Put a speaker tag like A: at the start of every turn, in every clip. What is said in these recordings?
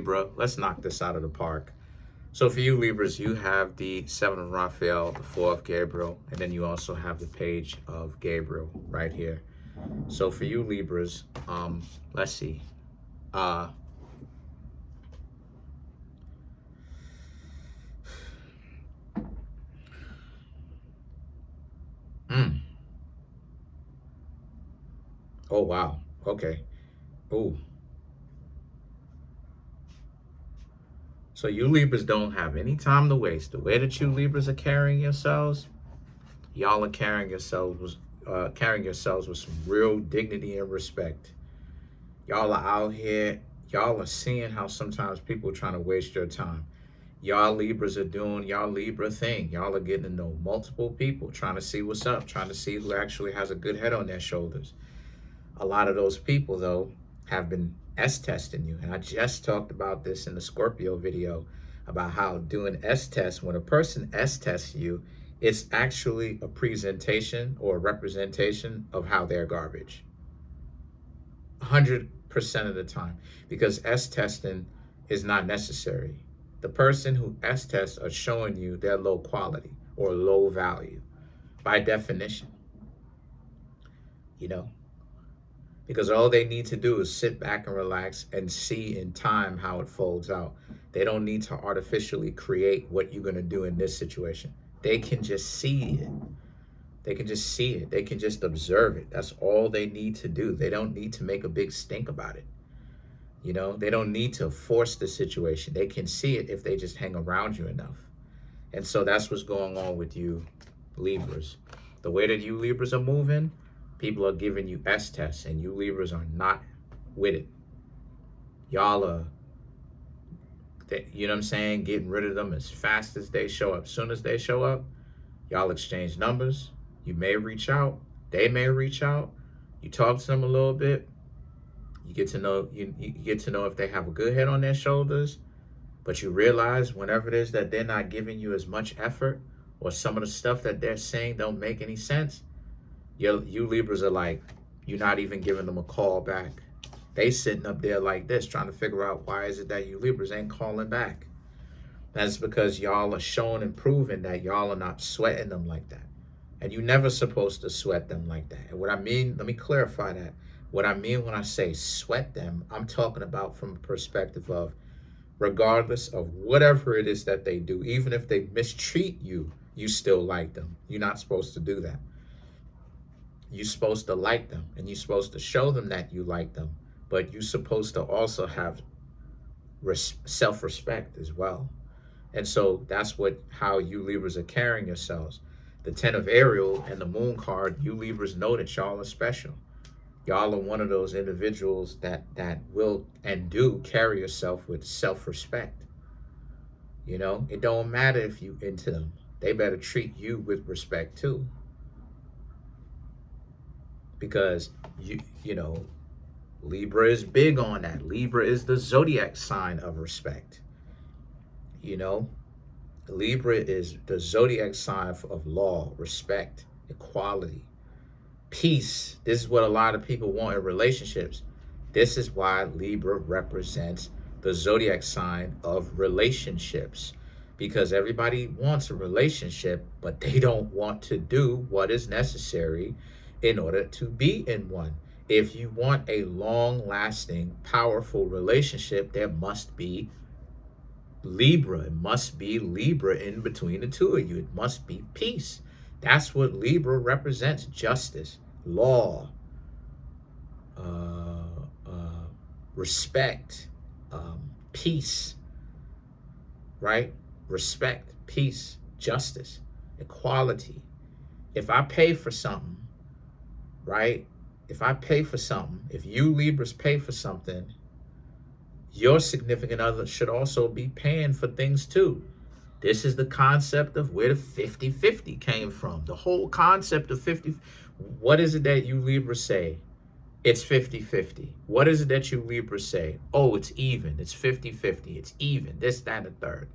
A: Libra, let's knock this out of the park. So for you Libras, you have the Seven of Raphael, the Four of Gabriel, and then you also have the Page of Gabriel right here. So for you Libras, let's see. Uh, mm, oh wow, okay. Oh, so you Libras don't have any time to waste. The way that you Libras are carrying yourselves, y'all are carrying yourselves with some real dignity and respect. Y'all are out here. Y'all are seeing how sometimes people are trying to waste your time. Y'all Libras are doing y'all Libra thing. Y'all are getting to know multiple people, trying to see what's up, trying to see who actually has a good head on their shoulders. A lot of those people, though, have been S-testing you. And I just talked about this in the Scorpio video about how doing S-tests, when a person S-tests you, it's actually a presentation or a representation of how they're garbage. 100% of the time. Because S-testing is not necessary. The person who S-tests are showing you their low quality or low value by definition. You know? Because all they need to do is sit back and relax and see in time how it folds out. They don't need to artificially create what you're going to do in this situation. They can just see it. They can just see it. They can just observe it. That's all they need to do. They don't need to make a big stink about it. You know, they don't need to force the situation. They can see it if they just hang around you enough. And so that's what's going on with you Libras. The way that you Libras are moving, people are giving you S-tests, and you Libras are not with it. Y'all are, you know what I'm saying, getting rid of them as fast as they show up. As soon as they show up, y'all exchange numbers. You may reach out. They may reach out. You talk to them a little bit. You get to know you get to know if they have a good head on their shoulders. But you realize whenever it is that they're not giving you as much effort, or some of the stuff that they're saying don't make any sense, you Libras are like, you're not even giving them a call back. They sitting up there like this, trying to figure out why is it that you Libras ain't calling back. That's because y'all are showing and proving that y'all are not sweating them like that. And you're never supposed to sweat them like that. And what I mean, let me clarify that. What I mean when I say sweat them, I'm talking about from a perspective of, regardless of whatever it is that they do, even if they mistreat you, you still like them. You're not supposed to do that. You're supposed to like them, and you're supposed to show them that you like them, but you're supposed to also have self-respect as well. And so that's how you Libras are carrying yourselves. The 10 of Ariel and the Moon card, you Libras know that y'all are special. Y'all are one of those individuals that will and do carry yourself with self-respect. You know, it don't matter if you into them. They better treat you with respect too. Because you know, Libra is big on that. Libra is the zodiac sign of respect. You know, Libra is the zodiac sign of law, respect, equality, peace. This is what a lot of people want in relationships. This is why Libra represents the zodiac sign of relationships, because everybody wants a relationship, but they don't want to do what is necessary in order to be in one. If you want a long-lasting, powerful relationship, there must be Libra. It must be Libra in between the two of you. It must be peace. That's what Libra represents: justice, law, respect, peace, right? Respect, peace, justice, equality. If I pay for something, right? If I pay for something, if you Libras pay for something, your significant other should also be paying for things too. This is the concept of where the 50-50 came from. The whole concept of 50. What is it that you Libras say? It's 50-50. What is it that you Libras say? Oh, it's even. It's 50-50. It's even. This, that, and the third.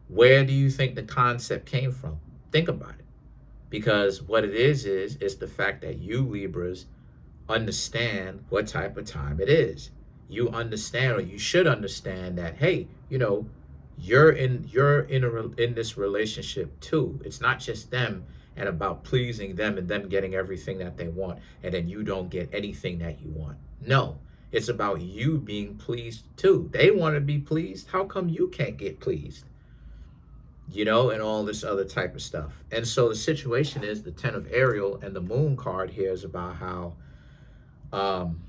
A: Where do you think the concept came from? Think about it. Because what it is the fact that you Libras understand what type of time it is. you understand, or you should understand that, hey, you're in this relationship too. It's not just them and about pleasing them and them getting everything that they want, and then you don't get anything that you want. No, it's about you being pleased too. They want to be pleased. How come you can't get pleased? And all this other type of stuff. And so the situation is the Ten of Ariel and the Moon card here is about how um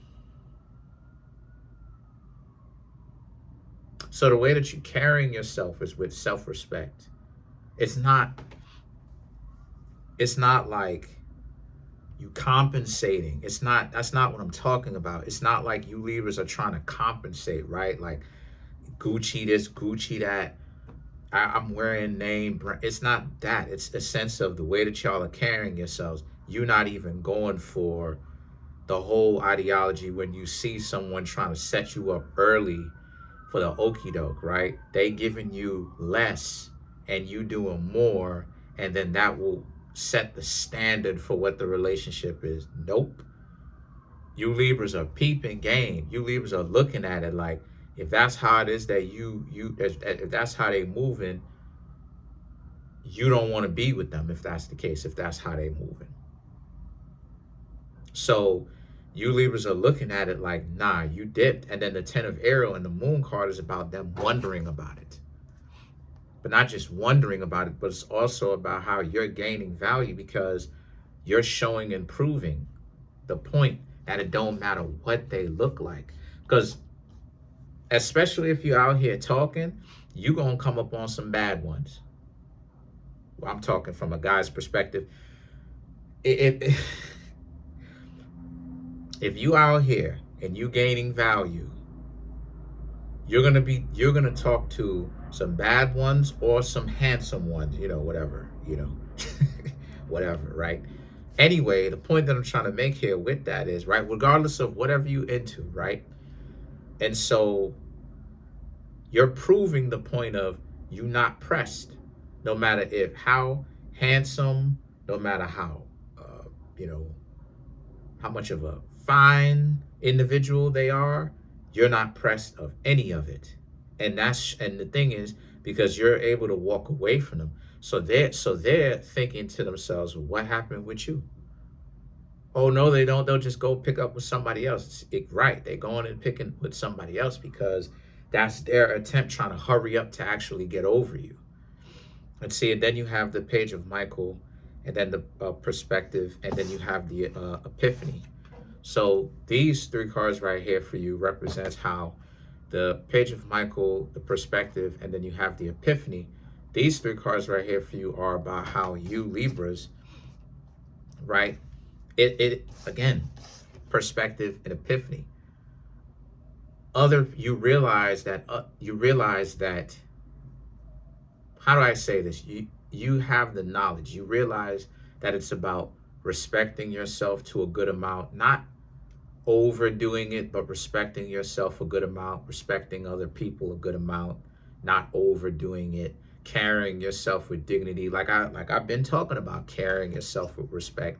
A: so the way that you're carrying yourself is with self-respect. It's not it's not like you compensating. That's not what I'm talking about. It's not like you Libras are trying to compensate, right? Like Gucci this, Gucci that. I'm wearing name brand. It's not that. It's a sense of the way that y'all are carrying yourselves. You're not even going for the whole ideology when you see someone trying to set you up early for the okie doke, right? They giving you less and you doing more, and then that will set the standard for what the relationship is. Nope. You Libras are peeping game. You Libras are looking at it like, if that's how it is that if that's how they moving, you don't want to be with them if that's the case, if that's how they moving. So you Libras are looking at it like, nah, you dipped. And then the Ten of Ariel and the Moon card is about them wondering about it. But not just wondering about it, but it's also about how you're gaining value because you're showing and proving the point that it don't matter what they look like. Because especially if you're out here talking, you're going to come up on some bad ones. Well, I'm talking from a guy's perspective. If you out here and you gaining value, you're gonna talk to some bad ones or some handsome ones, whatever, whatever, right? Anyway, the point that I'm trying to make here with that is, right, regardless of whatever you into, right? And so you're proving the point of you not pressed, no matter how handsome, no matter how, how much of a fine individual they are, you're not pressed of any of it. And the thing is, because you're able to walk away from them. So they're thinking to themselves, well, what happened with you? Oh no, they don't. They'll just go pick up with somebody else. Right. They're going and picking with somebody else because that's their attempt trying to hurry up to actually get over you. Let's see, and then you have the Page of Michael, and then the perspective, and then you have the Epiphany. So these three cards right here for you represents how the Page of Michael, the perspective, and then you have the Epiphany. These three cards right here for you are about how you Libras, right? It again, perspective and epiphany. You realize that how do I say this? You have the knowledge. You realize that it's about respecting yourself to a good amount, not overdoing it, but respecting yourself a good amount, respecting other people a good amount, not overdoing it, carrying yourself with dignity. Like I've been talking about carrying yourself with respect.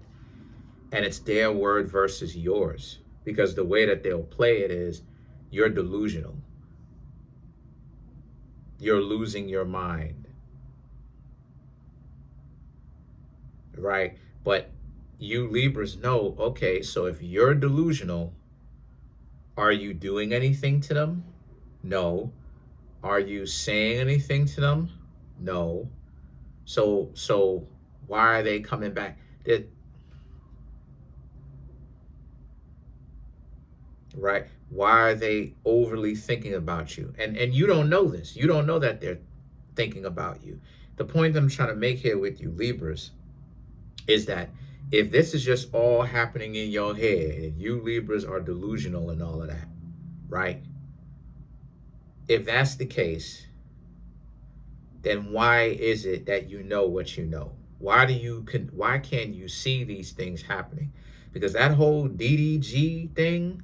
A: And it's their word versus yours, because the way that they'll play it is you're delusional. You're losing your mind. Right? But you Libras know, okay, so if you're delusional, are you doing anything to them? No. Are you saying anything to them? No. So why are they coming back? Right? Why are they overly thinking about you? And you don't know this. You don't know that they're thinking about you. The point that I'm trying to make here with you Libras is that if this is just all happening in your head and you Libras are delusional and all of that, right? If that's the case, then why is it that you know what you know? Why can't you see these things happening? Because that whole DDG thing,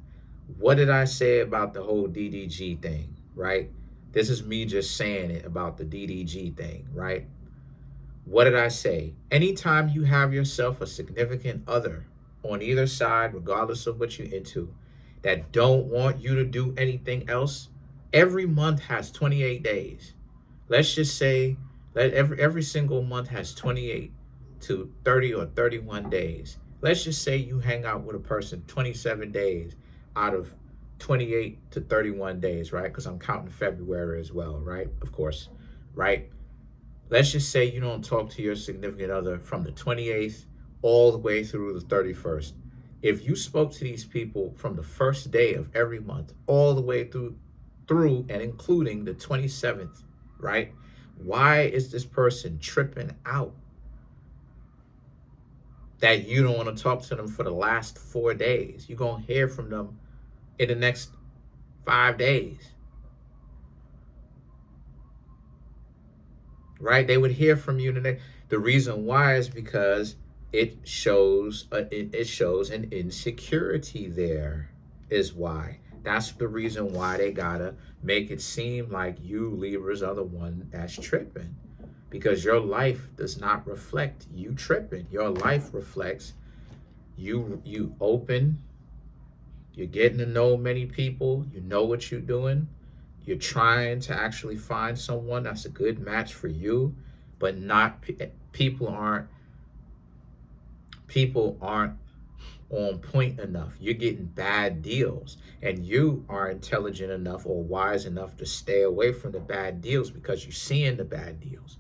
A: what did I say about the whole DDG thing, right? This is me just saying it about the DDG thing, right? What did I say? Anytime you have yourself a significant other on either side, regardless of what you're into, that don't want you to do anything else. Every month has 28 days. Let's just say that every single month has 28 to 30 or 31 days. Let's just say you hang out with a person 27 days out of 28 to 31 days, right? Because I'm counting February as well, right? Of course, right? Let's just say you don't talk to your significant other from the 28th all the way through the 31st. If you spoke to these people from the first day of every month all the way through and including the 27th, right? Why is this person tripping out that you don't want to talk to them for the last 4 days? You're going to hear from them in the next 5 days, right? They would hear from you today. The reason why is because it shows an insecurity there is why. That's the reason why they gotta make it seem like you Libras are the one that's tripping, because your life does not reflect you tripping. Your life reflects you open, you're getting to know many people, you know what you're doing, you're trying to actually find someone that's a good match for you, but not people aren't on point enough. You're getting bad deals, and you are intelligent enough or wise enough to stay away from the bad deals because you're seeing the bad deals.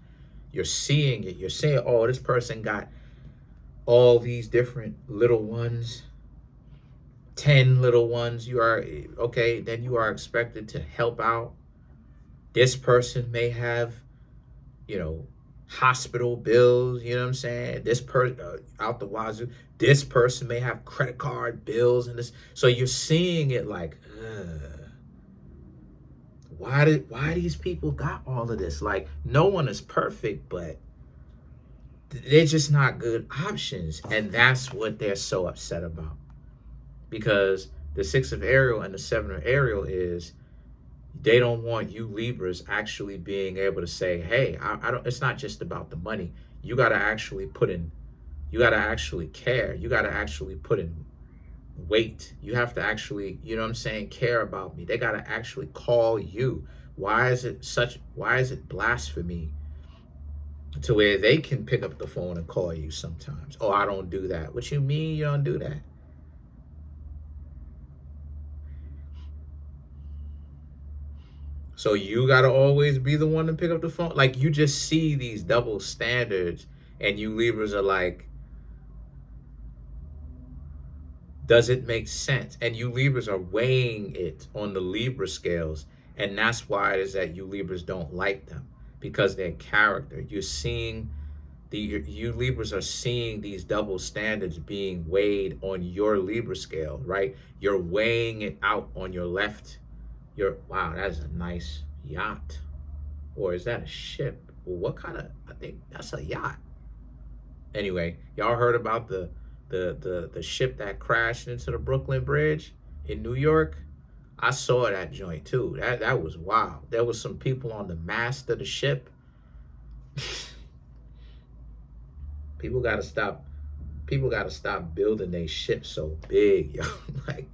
A: You're seeing it. You're saying, oh, this person got all these different little ones, 10 little ones. You are, okay, then you are expected to help out. This person may have, hospital bills, you know what I'm saying? This person out the wazoo, this person may have credit card bills and this. So you're seeing it like, why these people got all of this? Like, no one is perfect, but they're just not good options. And that's what they're so upset about. Because the 6 of Ariel and the 7 of Ariel is, they don't want you Libras actually being able to say, hey, I don't, it's not just about the money. You got to actually you got to actually care. You got to actually put in weight. You have to actually, care about me. They got to actually call you. Why is it blasphemy to where they can pick up the phone and call you sometimes? Oh, I don't do that. What you mean you don't do that? So you got to always be the one to pick up the phone? Like, you just see these double standards, and you Libras are like, does it make sense? And you Libras are weighing it on the Libra scales, and that's why it is that you Libras don't like them, because their character. You're seeing you Libras are seeing these double standards being weighed on your Libra scale, right? You're weighing it out on your left. Wow, that's a nice yacht. Or is that a ship? Well, what kind of, I think that's a yacht. Anyway, y'all heard about the ship that crashed into the Brooklyn Bridge in New York? I saw that joint too. That was wild. There was some people on the mast of the ship. People gotta stop building their ship so big, yo. Like,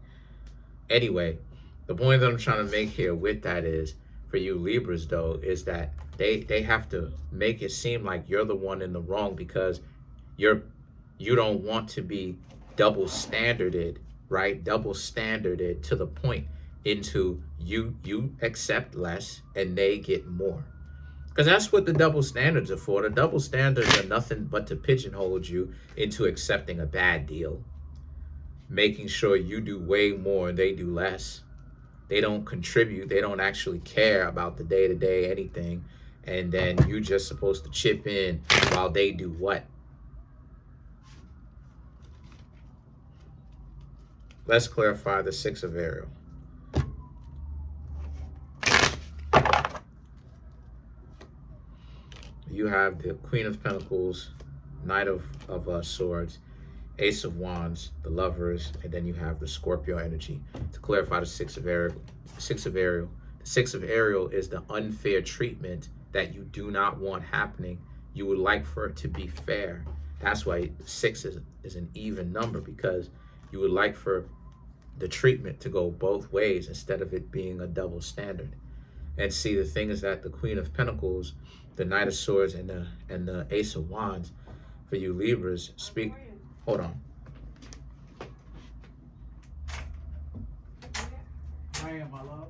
A: anyway, the point that I'm trying to make here with that is, for you Libras though, is that they have to make it seem like you're the one in the wrong, because you don't want to be double standarded, right? Double standarded to the point into you accept less and they get more. Because that's what the double standards are for. The double standards are nothing but to pigeonhole you into accepting a bad deal, making sure you do way more and they do less. They don't contribute. They don't actually care about the day-to-day anything. And then you just supposed to chip in while they do what? Let's clarify the 6 of Ariel. You have the Queen of Pentacles, Knight of Swords, Ace of Wands, the Lovers, and then you have the Scorpio energy. To clarify the 6 of Ariel, the 6 of Ariel is the unfair treatment that you do not want happening. You would like for it to be fair. That's why 6 is an even number, because you would like for the treatment to go both ways instead of it being a double standard. And see, the thing is that the Queen of Pentacles, the Knight of Swords, and the Ace of Wands, for you Libras, speak. Hold on. I am, my love.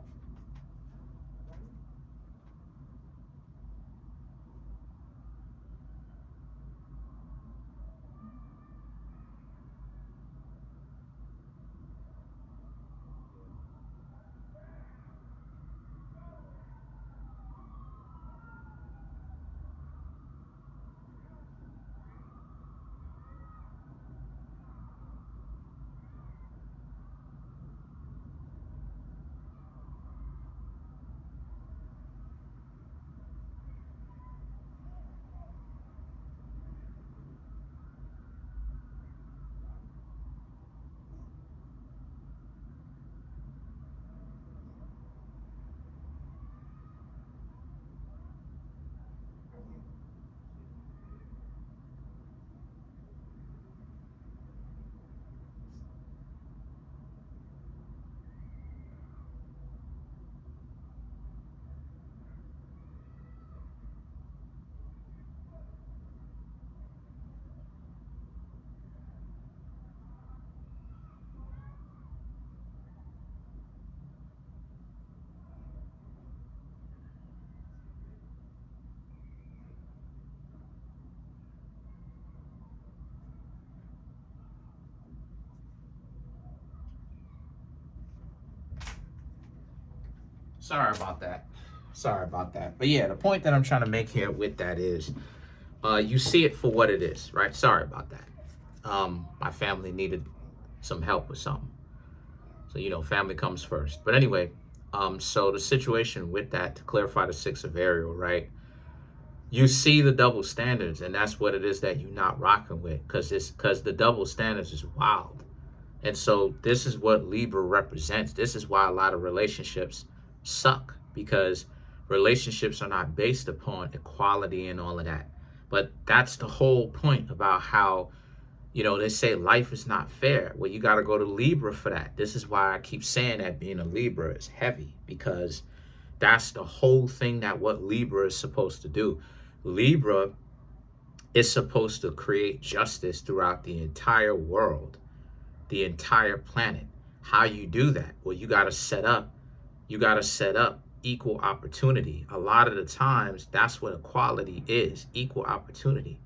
A: Sorry about that. Sorry about that. But yeah, the point that I'm trying to make here with that is, you see it for what it is, right? Sorry about that. My family needed some help with something. So, you know, family comes first. But anyway, so the situation with that, to clarify the Six of Ariel, right? You see the double standards, and that's what it is that you're not rocking with, because the double standards is wild. And so this is what Libra represents. This is why a lot of relationships suck, because relationships are not based upon equality and all of that. But that's the whole point about how, you know, they say life is not fair. Well, you got to go to Libra for that. This is why I keep saying that being a Libra is heavy, because that's the whole thing that what Libra is supposed to do. Libra is supposed to create justice throughout the entire world, the entire planet. How you do that? Well, you got to set up equal opportunity. A lot of the times, that's what equality is, equal opportunity.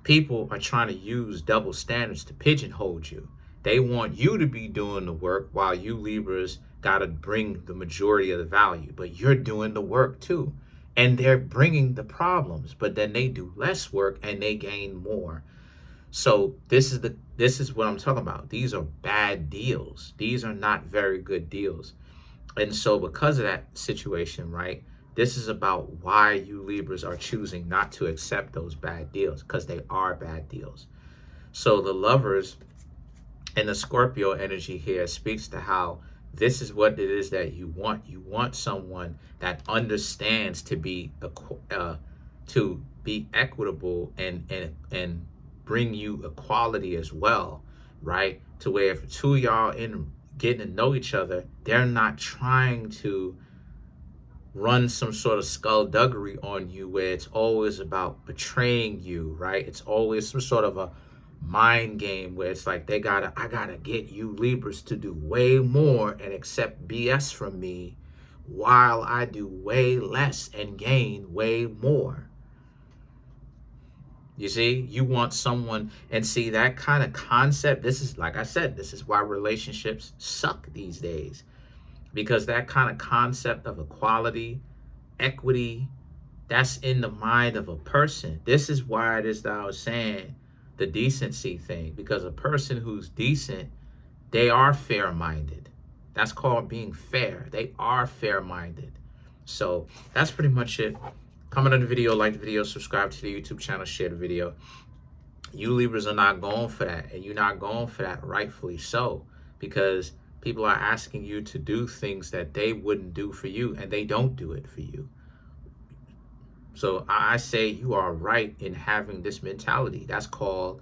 A: People are trying to use double standards to pigeonhole you. They want you to be doing the work while you Libras got to bring the majority of the value, but you're doing the work too. And they're bringing the problems, but then they do less work and they gain more. So this is what I'm talking about. These are bad deals. These are not very good deals. And so because of that situation, right, this is about why you Libras are choosing not to accept those bad deals, because they are bad deals. So the Lovers and the Scorpio energy here speaks to how this is what it is that you want. You want someone that understands to be equitable and bring you equality as well, right? To where if two of y'all in getting to know each other, they're not trying to run some sort of skullduggery on you where it's always about betraying you, right? It's always some sort of a mind game where it's like I gotta get you Libras to do way more and accept BS from me while I do way less and gain way more. You see, you want someone, and see that kind of concept. This is, like I said, this is why relationships suck these days, because that kind of concept of equality, equity, that's in the mind of a person. This is why it is that I was saying the decency thing, because a person who's decent, they are fair-minded. That's called being fair. They are fair-minded. So that's pretty much it. Comment on the video, like the video, subscribe to the YouTube channel, share the video. You Libras are not going for that, and you're not going for that, rightfully so, because people are asking you to do things that they wouldn't do for you, and they don't do it for you. So I say you are right in having this mentality. That's called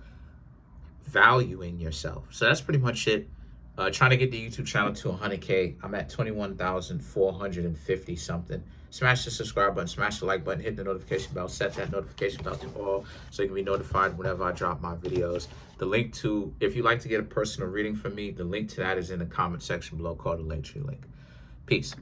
A: valuing yourself. So that's pretty much it. Trying to get the YouTube channel to 100K. I'm at 21,450 something. Smash the subscribe button, smash the like button, hit the notification bell, set that notification bell to all so you can be notified whenever I drop my videos. The link to, if you'd like to get a personal reading from me, the link to that is in the comment section below, called the Linktree link. Peace.